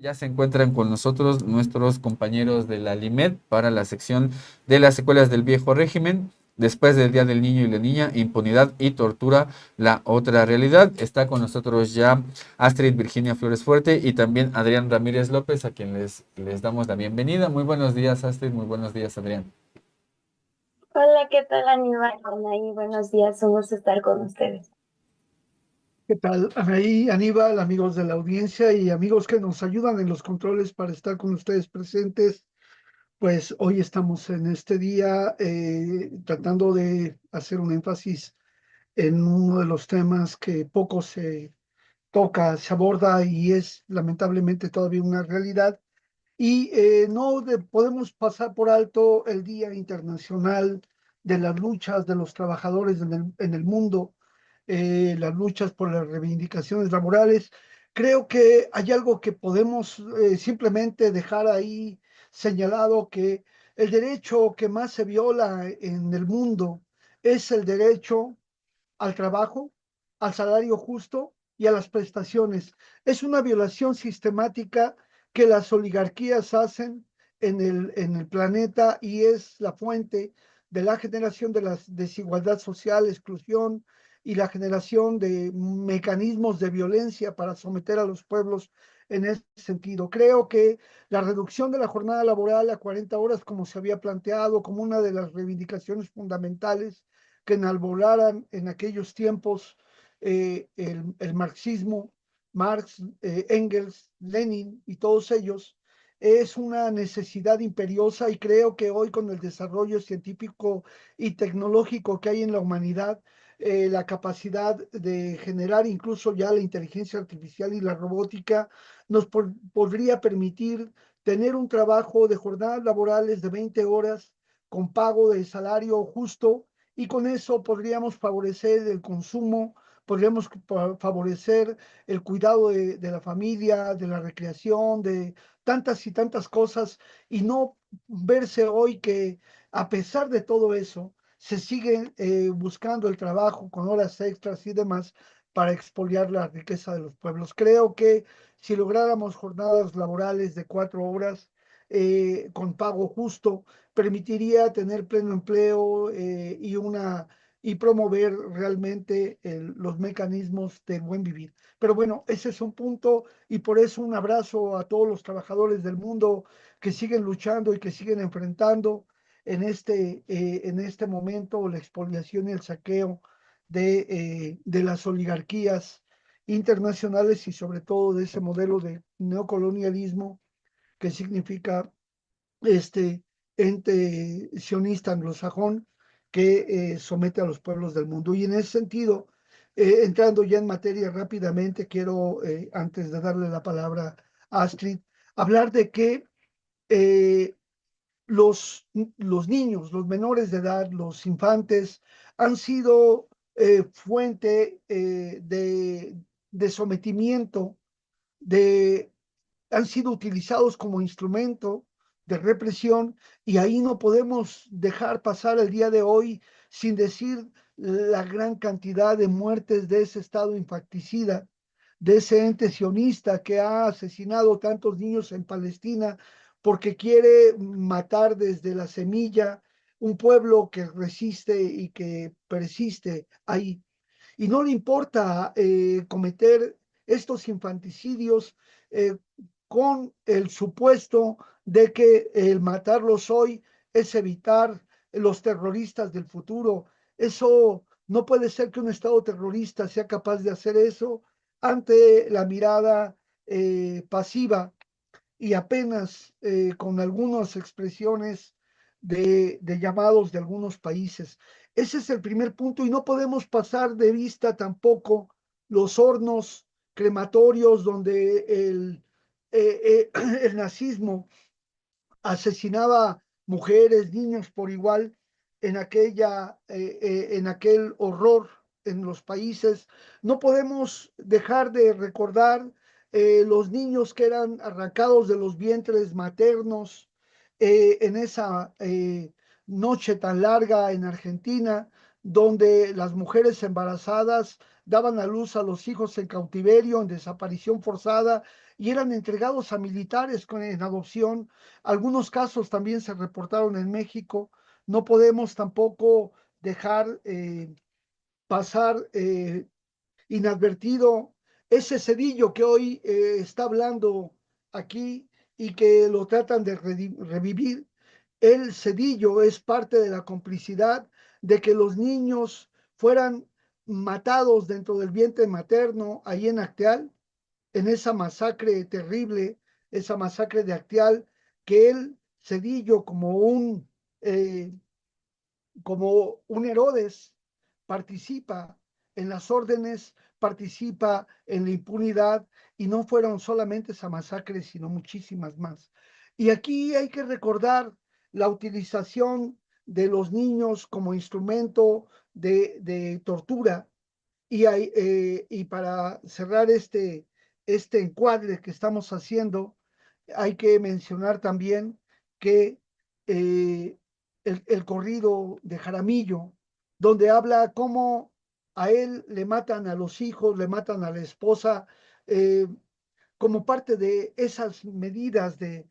Ya se encuentran con nosotros nuestros compañeros de la LIMED para la sección de las secuelas del viejo régimen. Después del Día del Niño y la Niña, impunidad y tortura, la otra realidad. Está con nosotros ya Astrid Virginia Flores Fuerte y también Adrián Ramírez López, a quien les damos la bienvenida. Muy buenos días, Astrid. Muy buenos días, Adrián. Hola, ¿qué tal, Aníbal? Anaí, buenos días, un gusto estar con ustedes. ¿Qué tal, Anaí, Aníbal, amigos de la audiencia y amigos que nos ayudan en los controles para estar con ustedes presentes? Pues hoy estamos en este día tratando de hacer un énfasis en uno de los temas que poco se toca, se aborda y es lamentablemente todavía una realidad. Y podemos pasar por alto el Día Internacional de las Luchas de los Trabajadores en el mundo, las luchas por las reivindicaciones laborales. Creo que hay algo que podemos simplemente dejar ahí señalado, que el derecho que más se viola en el mundo es el derecho al trabajo, al salario justo y a las prestaciones. Es una violación sistemática que las oligarquías hacen en el planeta y es la fuente de la generación de la desigualdad social, exclusión y la generación de mecanismos de violencia para someter a los pueblos en ese sentido. Creo que la reducción de la jornada laboral a 40 horas, como se había planteado como una de las reivindicaciones fundamentales que enalbolaran en aquellos tiempos el marxismo, Marx, Engels, Lenin y todos ellos, es una necesidad imperiosa, y creo que hoy, con el desarrollo científico y tecnológico que hay en la humanidad, la capacidad de generar incluso ya la inteligencia artificial y la robótica nos podría permitir tener un trabajo de jornadas laborales de 20 horas con pago de salario justo, y con eso podríamos favorecer el consumo, podríamos favorecer el cuidado de la familia, de la recreación, de tantas y tantas cosas, y no verse hoy que, a pesar de todo eso, se sigue buscando el trabajo con horas extras y demás para expoliar la riqueza de los pueblos. Creo que si lográramos jornadas laborales de 4 horas con pago justo, permitiría tener pleno empleo y promover realmente los mecanismos del buen vivir. Pero bueno, ese es un punto, y por eso un abrazo a todos los trabajadores del mundo que siguen luchando y que siguen enfrentando en este momento la expoliación y el saqueo de las oligarquías internacionales, y sobre todo de ese modelo de neocolonialismo que significa este ente sionista anglosajón que somete a los pueblos del mundo. Y en ese sentido, entrando ya en materia rápidamente, quiero, antes de darle la palabra a Astrid, hablar de que eh, los niños, los menores de edad, los infantes, han sido fuente de sometimiento, de han sido utilizados como instrumento de represión, y ahí no podemos dejar pasar el día de hoy sin decir la gran cantidad de muertes de ese Estado infanticida, de ese ente sionista que ha asesinado tantos niños en Palestina porque quiere matar desde la semilla un pueblo que resiste y que persiste ahí. Y no le importa cometer estos infanticidios eh, con el supuesto de que el matarlos hoy es evitar los terroristas del futuro. Eso no puede ser, que un Estado terrorista sea capaz de hacer eso ante la mirada pasiva y apenas con algunas expresiones de llamados de algunos países. Ese es el primer punto, y no podemos pasar de vista tampoco los hornos crematorios donde el nazismo asesinaba mujeres, niños por igual, en aquel horror en los países. No podemos dejar de recordar los niños que eran arrancados de los vientres maternos en esa noche tan larga en Argentina, donde las mujeres embarazadas daban a luz a los hijos en cautiverio, en desaparición forzada, y eran entregados a militares en adopción. Algunos casos también se reportaron en México. No podemos tampoco dejar pasar inadvertido ese Cedillo que hoy está hablando aquí y que lo tratan de revivir. El Cedillo es parte de la complicidad de que los niños fueran matados dentro del vientre materno ahí en Acteal, en esa masacre terrible, esa masacre de Acteal, que él, Cedillo, eh, como un Herodes, participa en las órdenes, participa en la impunidad, y no fueron solamente esa masacre, sino muchísimas más. Y aquí hay que recordar la utilización de los niños como instrumento de tortura. Y para cerrar este encuadre que estamos haciendo, hay que mencionar también que eh, el corrido de Jaramillo, donde habla cómo a él le matan a los hijos, le matan a la esposa, eh, como parte de esas medidas de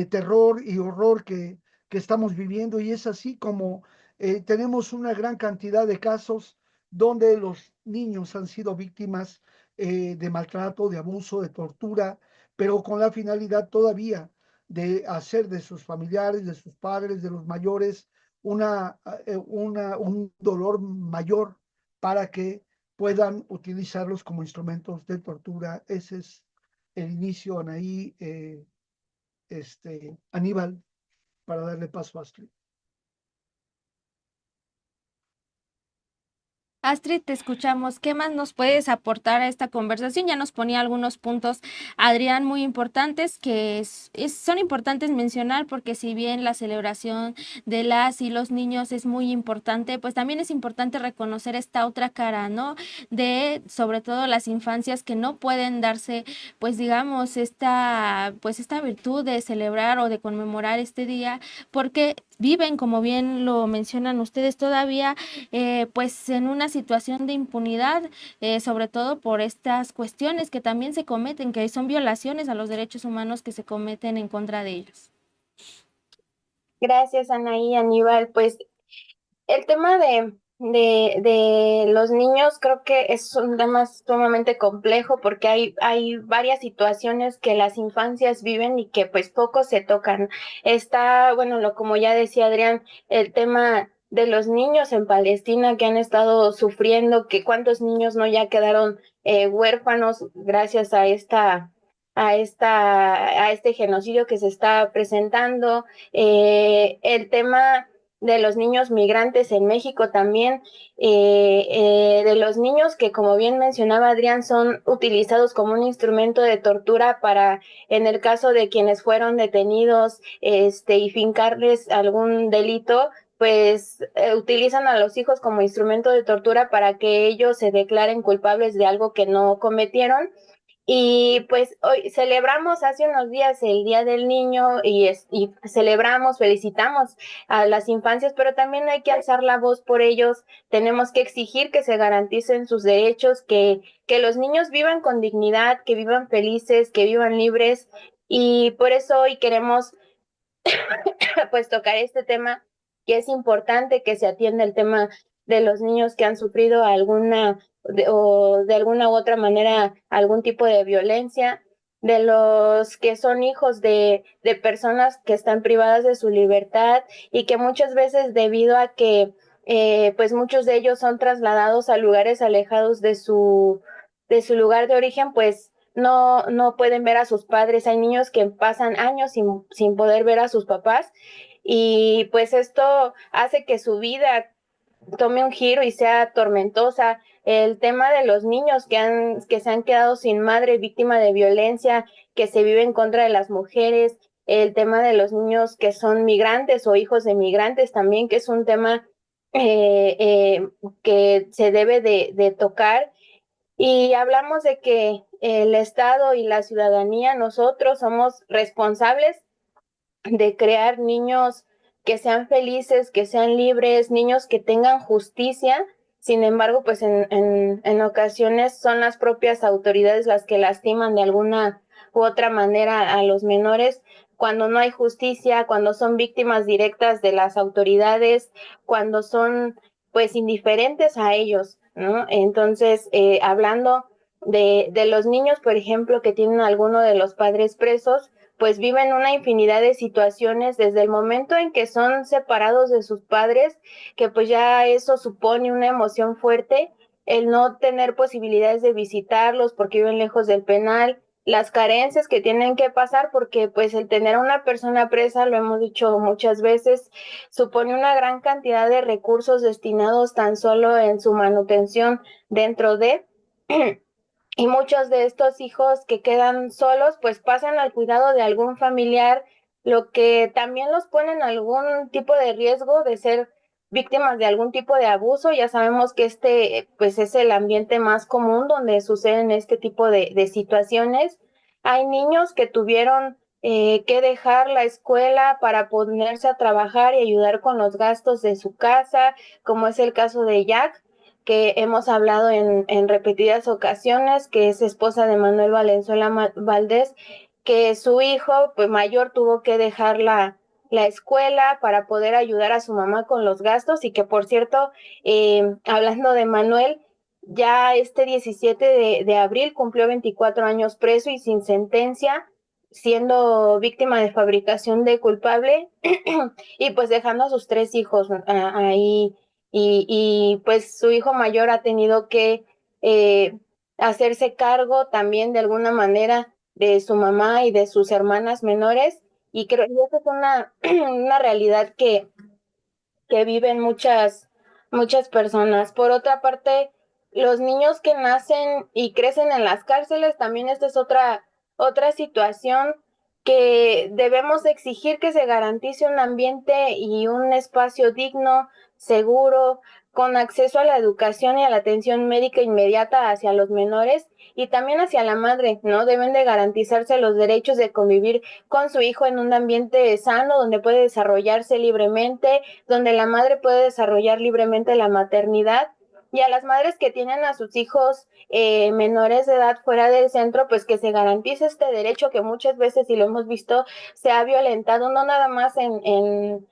terror y horror que estamos viviendo. Y es así como tenemos una gran cantidad de casos donde los niños han sido víctimas de maltrato, de abuso, de tortura, pero con la finalidad todavía de hacer de sus familiares, de sus padres, de los mayores, un dolor mayor para que puedan utilizarlos como instrumentos de tortura. Ese es el inicio, Anaí, Aníbal, para darle paso a Astrid. Astrid, te escuchamos. ¿Qué más nos puedes aportar a esta conversación? Ya nos ponía algunos puntos, Adrián, muy importantes que son importantes mencionar, porque si bien la celebración de las y los niños es muy importante, pues también es importante reconocer esta otra cara, ¿no? De sobre todo las infancias que no pueden darse, pues digamos, esta virtud de celebrar o de conmemorar este día, porque viven, como bien lo mencionan ustedes, todavía pues en una situación de impunidad, sobre todo por estas cuestiones que también se cometen, que son violaciones a los derechos humanos que se cometen en contra de ellos. Gracias, Anaí, Aníbal. Pues el tema de los niños creo que es un tema sumamente complejo, porque hay varias situaciones que las infancias viven y que pues poco se tocan. Está, bueno, como ya decía Adrián, el tema de los niños en Palestina que han estado sufriendo, que cuántos niños no ya quedaron huérfanos gracias a este genocidio que se está presentando. El tema de los niños migrantes en México también, de los niños que, como bien mencionaba Adrián, son utilizados como un instrumento de tortura para, en el caso de quienes fueron detenidos, y fincarles algún delito, pues utilizan a los hijos como instrumento de tortura para que ellos se declaren culpables de algo que no cometieron. Y pues hoy celebramos hace unos días el Día del Niño y celebramos, felicitamos a las infancias, pero también hay que alzar la voz por ellos. Tenemos que exigir que se garanticen sus derechos, que los niños vivan con dignidad, que vivan felices, que vivan libres. Y por eso hoy queremos pues tocar este tema, que es importante que se atienda el tema de los niños que han sufrido o de alguna u otra manera algún tipo de violencia, de los que son hijos de personas que están privadas de su libertad y que muchas veces, debido a que pues muchos de ellos son trasladados a lugares alejados de su lugar de origen, pues no pueden ver a sus padres. Hay niños que pasan años sin poder ver a sus papás, y pues esto hace que su vida tome un giro y sea tormentosa. El tema de los niños que se han quedado sin madre, víctima de violencia, que se vive en contra de las mujeres, el tema de los niños que son migrantes o hijos de migrantes también, que es un tema que se debe de tocar. Y hablamos de que el Estado y la ciudadanía, nosotros somos responsables de crear niños que sean felices, que sean libres, niños que tengan justicia. Sin embargo, pues en ocasiones son las propias autoridades las que lastiman de alguna u otra manera a los menores, cuando no hay justicia, cuando son víctimas directas de las autoridades, cuando son pues indiferentes a ellos, ¿no? Entonces, hablando de los niños, por ejemplo, que tienen alguno de los padres presos, pues viven una infinidad de situaciones desde el momento en que son separados de sus padres, que pues ya eso supone una emoción fuerte, el no tener posibilidades de visitarlos porque viven lejos del penal, las carencias que tienen que pasar, porque pues el tener a una persona presa, lo hemos dicho muchas veces, supone una gran cantidad de recursos destinados tan solo en su manutención dentro de... Y muchos de estos hijos que quedan solos, pues pasan al cuidado de algún familiar, lo que también los pone en algún tipo de riesgo de ser víctimas de algún tipo de abuso. Ya sabemos que pues es el ambiente más común donde suceden este tipo de situaciones. Hay niños que tuvieron que dejar la escuela para ponerse a trabajar y ayudar con los gastos de su casa, como es el caso de Jack, que hemos hablado en repetidas ocasiones, que es esposa de Manuel Valenzuela Valdés, que su hijo pues, mayor tuvo que dejar la escuela para poder ayudar a su mamá con los gastos, y que por cierto, hablando de Manuel, ya este 17 de abril cumplió 24 años preso y sin sentencia, siendo víctima de fabricación de culpable y pues dejando a sus 3 hijos ahí, pues su hijo mayor ha tenido que hacerse cargo también de alguna manera de su mamá y de sus hermanas menores, y creo que esa es una realidad que viven muchas personas. Por otra parte, los niños que nacen y crecen en las cárceles, también esta es otra situación que debemos exigir, que se garantice un ambiente y un espacio digno, seguro, con acceso a la educación y a la atención médica inmediata hacia los menores y también hacia la madre, ¿no? Deben de garantizarse los derechos de convivir con su hijo en un ambiente sano, donde puede desarrollarse libremente, donde la madre puede desarrollar libremente la maternidad. Y a las madres que tienen a sus hijos menores de edad fuera del centro, pues que se garantice este derecho que muchas veces, y lo hemos visto, se ha violentado, no nada más en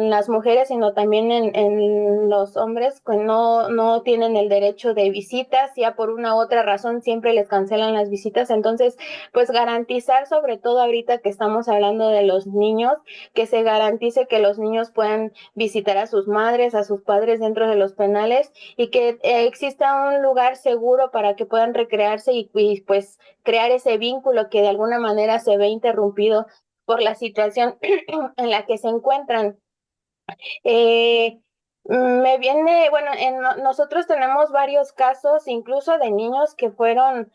las mujeres, sino también en los hombres que no tienen el derecho de visitas, ya por una u otra razón siempre les cancelan las visitas. Entonces, pues garantizar, sobre todo ahorita que estamos hablando de los niños, que se garantice que los niños puedan visitar a sus madres, a sus padres dentro de los penales, y que exista un lugar seguro para que puedan recrearse y pues crear ese vínculo que de alguna manera se ve interrumpido por la situación en la que se encuentran. Me viene, bueno, nosotros tenemos varios casos, incluso de niños que fueron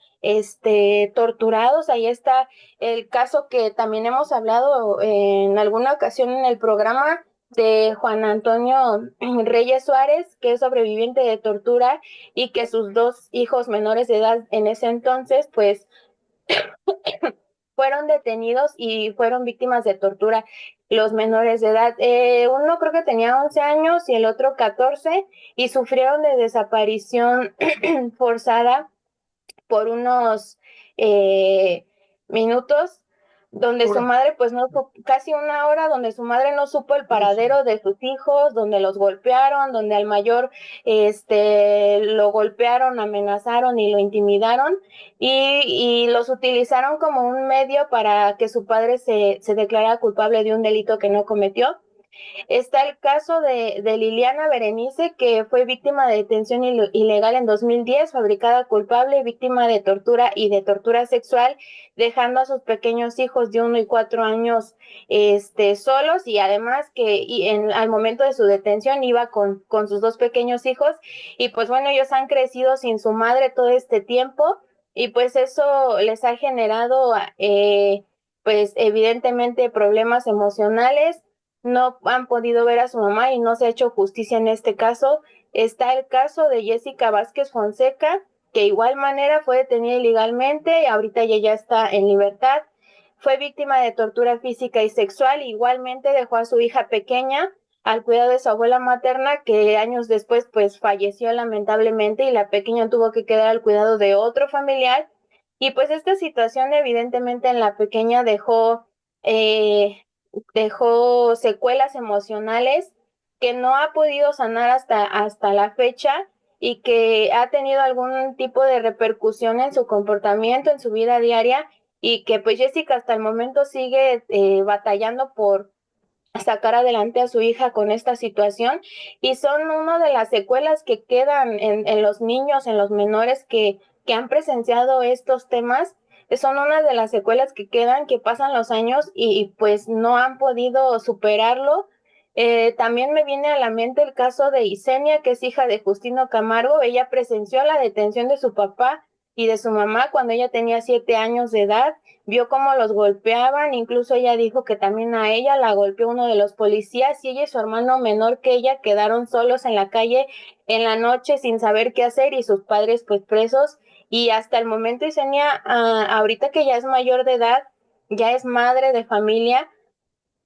torturados. Ahí está el caso que también hemos hablado en alguna ocasión en el programa, de Juan Antonio Reyes Suárez, que es sobreviviente de tortura y que sus 2 hijos menores de edad en ese entonces, pues fueron detenidos y fueron víctimas de tortura los menores de edad. Uno creo que tenía 11 años y el otro 14, y sufrieron de desaparición forzada por unos minutos, donde su madre pues no, casi una hora, donde su madre no supo el paradero de sus hijos, donde los golpearon, donde al mayor lo golpearon, amenazaron y lo intimidaron, y los utilizaron como un medio para que su padre se declarara culpable de un delito que no cometió. Está el caso de Liliana Berenice, que fue víctima de detención ilegal en 2010, fabricada culpable, víctima de tortura y de tortura sexual, dejando a sus pequeños hijos de 1 y 4 años solos, y además que al momento de su detención iba con sus 2 pequeños hijos, y pues bueno, ellos han crecido sin su madre todo este tiempo, y pues eso les ha generado pues evidentemente problemas emocionales. No han podido ver a su mamá y no se ha hecho justicia en este caso. Está el caso de Jessica Vázquez Fonseca, que igual manera fue detenida ilegalmente y ahorita ella ya está en libertad. fue víctima de tortura física y sexual. Igualmente dejó a su hija pequeña al cuidado de su abuela materna, que años después pues falleció lamentablemente, y la pequeña tuvo que quedar al cuidado de otro familiar. Y pues esta situación evidentemente en la pequeña dejó secuelas emocionales que no ha podido sanar hasta la fecha, y que ha tenido algún tipo de repercusión en su comportamiento, en su vida diaria, y que pues Jessica hasta el momento sigue batallando por sacar adelante a su hija con esta situación, y son una de las secuelas que quedan en los niños, en los menores que han presenciado estos temas. Son una de las secuelas que quedan, que pasan los años y pues no han podido superarlo. También me viene a la mente el caso de Isenia, que es hija de Justino Camargo. Ella presenció la detención de su papá y de su mamá cuando ella tenía 7 años de edad. Vio cómo los golpeaban, incluso ella dijo que también a ella la golpeó uno de los policías, y ella y su hermano menor que ella quedaron solos en la calle en la noche sin saber qué hacer, y sus padres pues presos. Y hasta el momento Isenia, ahorita que ya es mayor de edad, ya es madre de familia,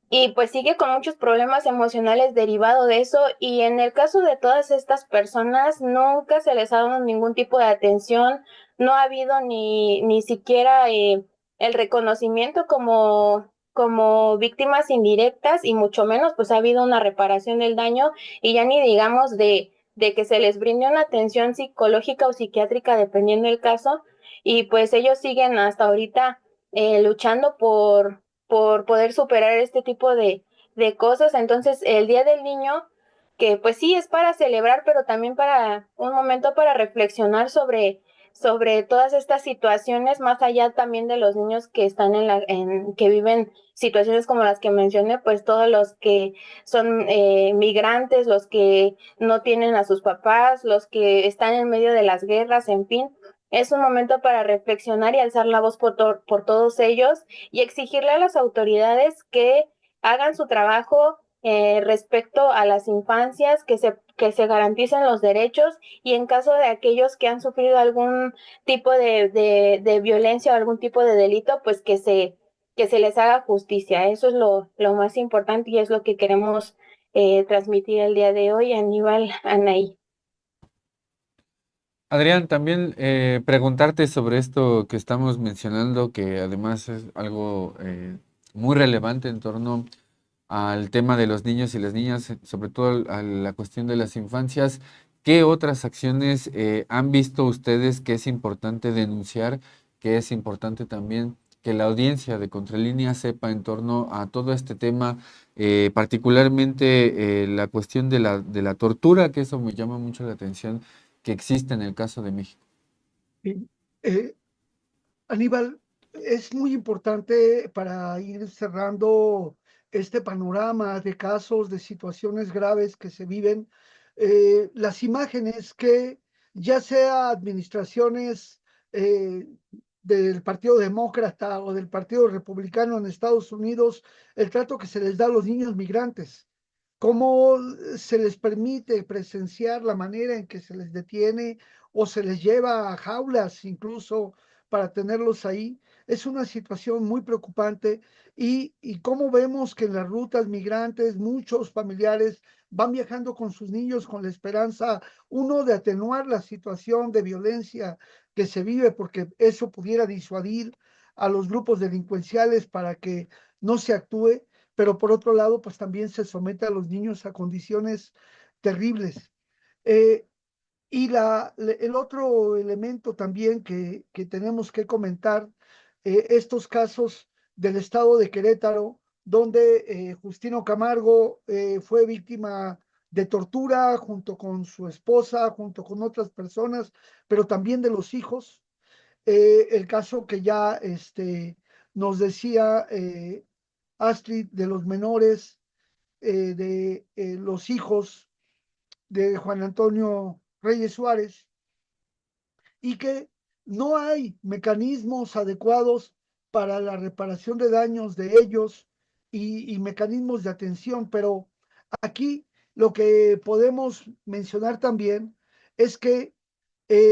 y pues sigue con muchos problemas emocionales derivado de eso. Y en el caso de todas estas personas, nunca se les ha dado ningún tipo de atención, no ha habido ni siquiera el reconocimiento como víctimas indirectas, y mucho menos pues ha habido una reparación del daño, y ya ni digamos de que se les brinde una atención psicológica o psiquiátrica dependiendo del caso. Y pues ellos siguen hasta ahorita luchando por poder superar este tipo de cosas. Entonces, el Día del Niño, que pues sí es para celebrar, pero también para un momento para reflexionar sobre todas estas situaciones, más allá también de los niños que están que viven situaciones como las que mencioné, pues todos los que son migrantes, los que no tienen a sus papás, los que están en medio de las guerras, en fin. Es un momento para reflexionar y alzar la voz por todos ellos, y exigirle a las autoridades que hagan su trabajo respecto a las infancias, que se garanticen los derechos, y en caso de aquellos que han sufrido algún tipo de violencia o algún tipo de delito, pues que se les haga justicia. Eso es lo más importante, y es lo que queremos transmitir el día de hoy. Aníbal, Anaí. Adrián, también preguntarte sobre esto que estamos mencionando, que además es algo muy relevante en torno al tema de los niños y las niñas, sobre todo a la cuestión de las infancias. ¿Qué otras acciones han visto ustedes que es importante denunciar, que es importante también que la audiencia de Contralínea sepa en torno a todo este tema, particularmente la cuestión de la tortura, que eso me llama mucho la atención, que existe en el caso de México? Sí. Eh, Aníbal, es muy importante para ir cerrando este panorama de casos, de situaciones graves que se viven, las imágenes que ya sea administraciones eh, del Partido Demócrata o del Partido Republicano en Estados Unidos, el trato que se les da a los niños migrantes, cómo se les permite presenciar la manera en que se les detiene o se les lleva a jaulas incluso para tenerlos ahí. Es una situación muy preocupante, y cómo vemos que en las rutas migrantes muchos familiares van viajando con sus niños con la esperanza, uno, de atenuar la situación de violencia que se vive, porque eso pudiera disuadir a los grupos delincuenciales para que no se actúe, pero por otro lado, pues también se somete a los niños a condiciones terribles. Eh, el otro elemento también que tenemos que comentar, estos casos del estado de Querétaro, donde Justino Camargo fue víctima de tortura junto con su esposa, junto con otras personas, pero también de los hijos. El caso que ya nos decía Astrid, de los menores, de los hijos de Juan Antonio Reyes Suárez, y que no hay mecanismos adecuados para la reparación de daños de ellos, y mecanismos de atención. Pero aquí lo que podemos mencionar también es que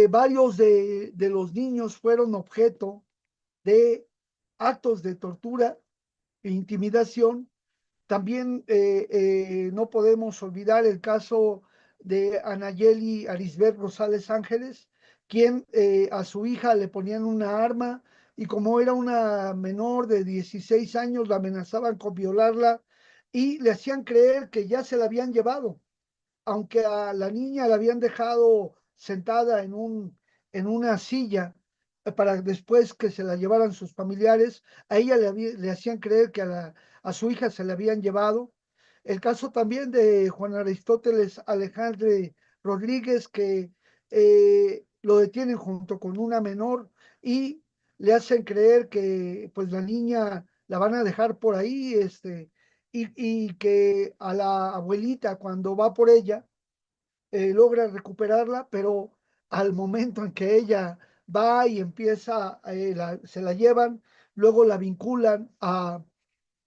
varios de los niños fueron objeto de actos de tortura e intimidación. También no podemos olvidar el caso de Anayeli Arisbet Rosales Ángeles, quien a su hija le ponían una arma y como era una menor de 16 años, la amenazaban con violarla y le hacían creer que ya se la habían llevado, aunque a la niña la habían dejado sentada en una silla para después que se la llevaran sus familiares, a ella le hacían creer que a su hija se la habían llevado. El caso también de Juan Aristóteles Alejandre Rodríguez, que lo detienen junto con una menor y le hacen creer que pues la niña la van a dejar por ahí, y que a la abuelita cuando va por ella logra recuperarla, pero al momento en que ella va y empieza, se la llevan, luego la vinculan a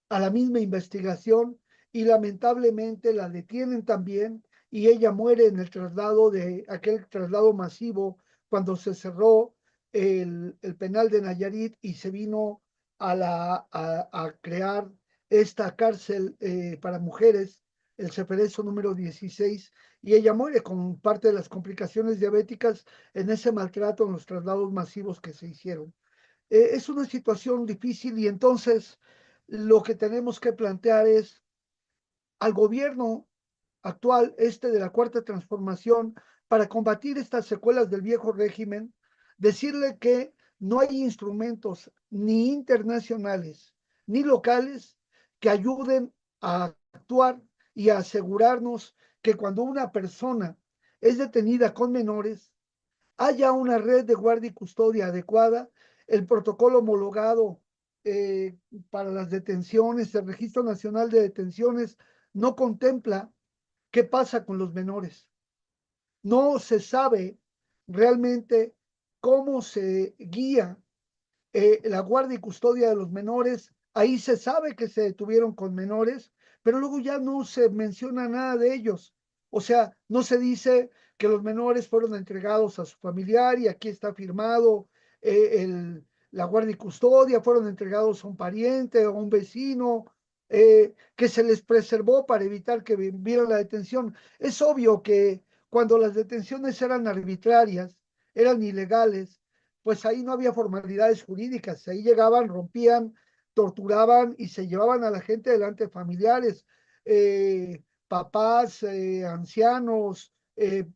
la misma investigación y lamentablemente la detienen también y ella muere en el traslado de aquel traslado masivo cuando se cerró el penal de Nayarit y se vino a crear esta cárcel para mujeres, el Ceferezo número 16, y ella muere con parte de las complicaciones diabéticas en ese maltrato en los traslados masivos que se hicieron. Es una situación difícil y entonces lo que tenemos que plantear es al gobierno actual, de la Cuarta Transformación, para combatir estas secuelas del viejo régimen, decirle que no hay instrumentos ni internacionales ni locales que ayuden a actuar y a asegurarnos que cuando una persona es detenida con menores, haya una red de guardia y custodia adecuada, el protocolo homologado eh, para las detenciones, el Registro Nacional de Detenciones no contempla qué pasa con los menores. No se sabe realmente cómo se guía la guardia y custodia de los menores. Ahí se sabe que se detuvieron con menores, pero luego ya no se menciona nada de ellos. O sea, no se dice que los menores fueron entregados a su familiar y aquí está firmado la guardia y custodia, fueron entregados a un pariente o a un vecino, que se les preservó para evitar que vieran la detención. Es obvio que cuando las detenciones eran arbitrarias, eran ilegales, pues ahí no había formalidades jurídicas, ahí llegaban, rompían, torturaban y se llevaban a la gente delante de familiares, papás, ancianos,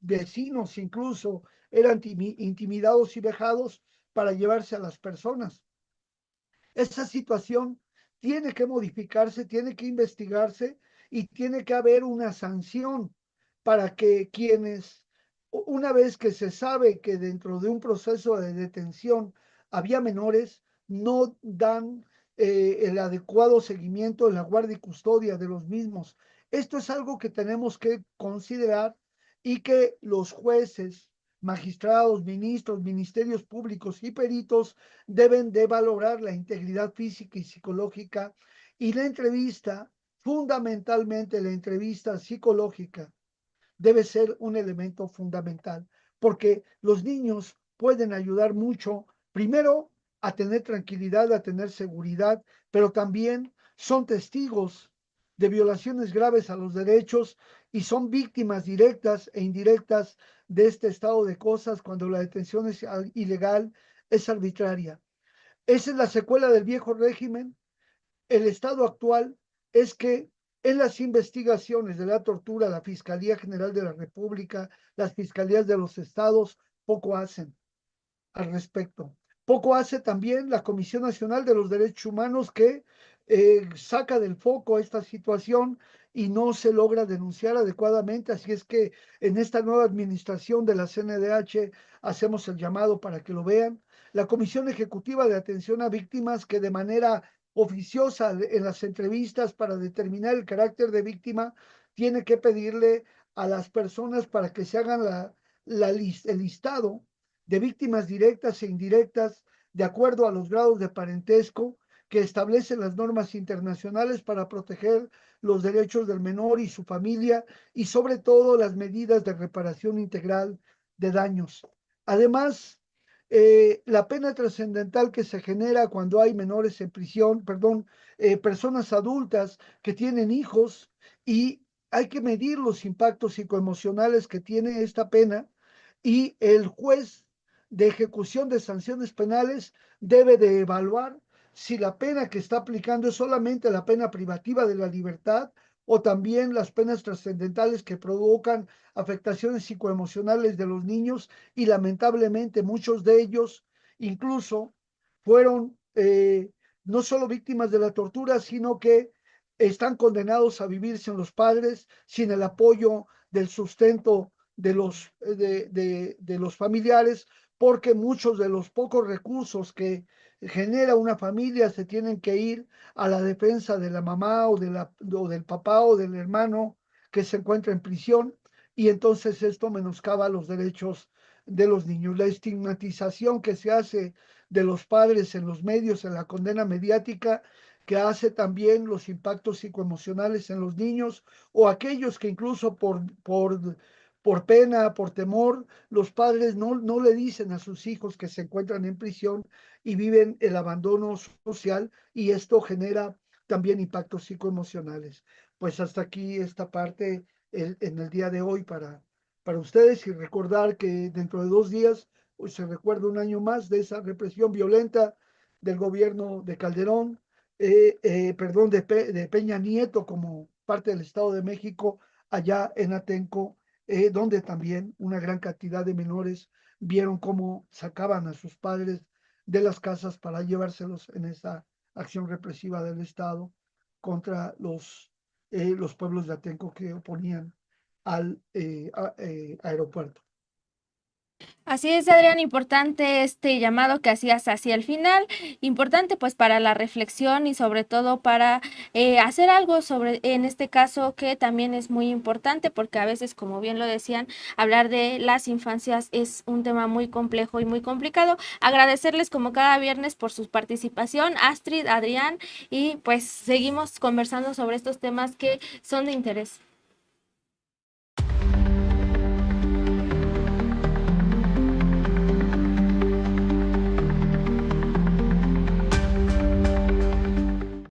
vecinos incluso, eran intimidados y vejados para llevarse a las personas. Esa situación tiene que modificarse, tiene que investigarse y tiene que haber una sanción para que quienes, una vez que se sabe que dentro de un proceso de detención había menores, no dan el adecuado seguimiento en la guardia y custodia de los mismos. Esto es algo que tenemos que considerar y que los jueces, magistrados, ministros, ministerios públicos y peritos deben de valorar la integridad física y psicológica y la entrevista, fundamentalmente la entrevista psicológica, debe ser un elemento fundamental, porque los niños pueden ayudar mucho, primero, a tener tranquilidad, a tener seguridad, pero también son testigos de violaciones graves a los derechos y son víctimas directas e indirectas de este estado de cosas cuando la detención es ilegal, es arbitraria. Esa es la secuela del viejo régimen. El estado actual es que en las investigaciones de la tortura, la Fiscalía General de la República, las fiscalías de los estados, poco hacen al respecto. Poco hace también la Comisión Nacional de los Derechos Humanos que saca del foco esta situación y no se logra denunciar adecuadamente. Así es que en esta nueva administración de la CNDH hacemos el llamado para que lo vean. La Comisión Ejecutiva de Atención a Víctimas que de manera oficiosa en las entrevistas para determinar el carácter de víctima tiene que pedirle a las personas para que se hagan el listado de víctimas directas e indirectas de acuerdo a los grados de parentesco que establecen las normas internacionales para proteger los derechos del menor y su familia y sobre todo las medidas de reparación integral de daños. Además, la pena trascendental que se genera cuando hay menores en prisión, perdón, personas adultas que tienen hijos, y hay que medir los impactos psicoemocionales que tiene esta pena, y el juez de ejecución de sanciones penales debe de evaluar si la pena que está aplicando es solamente la pena privativa de la libertad o también las penas trascendentales que provocan afectaciones psicoemocionales de los niños, y lamentablemente muchos de ellos incluso fueron no solo víctimas de la tortura, sino que están condenados a vivir sin los padres, sin el apoyo del sustento de los familiares, porque muchos de los pocos recursos que genera una familia se tienen que ir a la defensa de la mamá o del papá o del hermano que se encuentra en prisión, y entonces esto menoscaba los derechos de los niños. La estigmatización que se hace de los padres en los medios, en la condena mediática, que hace también los impactos psicoemocionales en los niños, o aquellos que incluso por pena, por temor, los padres no le dicen a sus hijos que se encuentran en prisión y viven el abandono social, y esto genera también impactos psicoemocionales. Pues hasta aquí esta parte en el día de hoy para ustedes, y recordar que dentro de 2 días pues, se recuerda un año más de esa represión violenta del gobierno de Calderón, perdón, de Peña Nieto como parte del Estado de México allá en Atenco, donde también una gran cantidad de menores vieron cómo sacaban a sus padres de las casas para llevárselos en esa acción represiva del Estado contra los pueblos de Atenco que oponían al aeropuerto. Así es, Adrián, importante este llamado que hacías hacia el final, importante pues para la reflexión y sobre todo para hacer algo sobre, en este caso que también es muy importante porque a veces, como bien lo decían, hablar de las infancias es un tema muy complejo y muy complicado. Agradecerles como cada viernes por su participación, Astrid, Adrián, y pues seguimos conversando sobre estos temas que son de interés.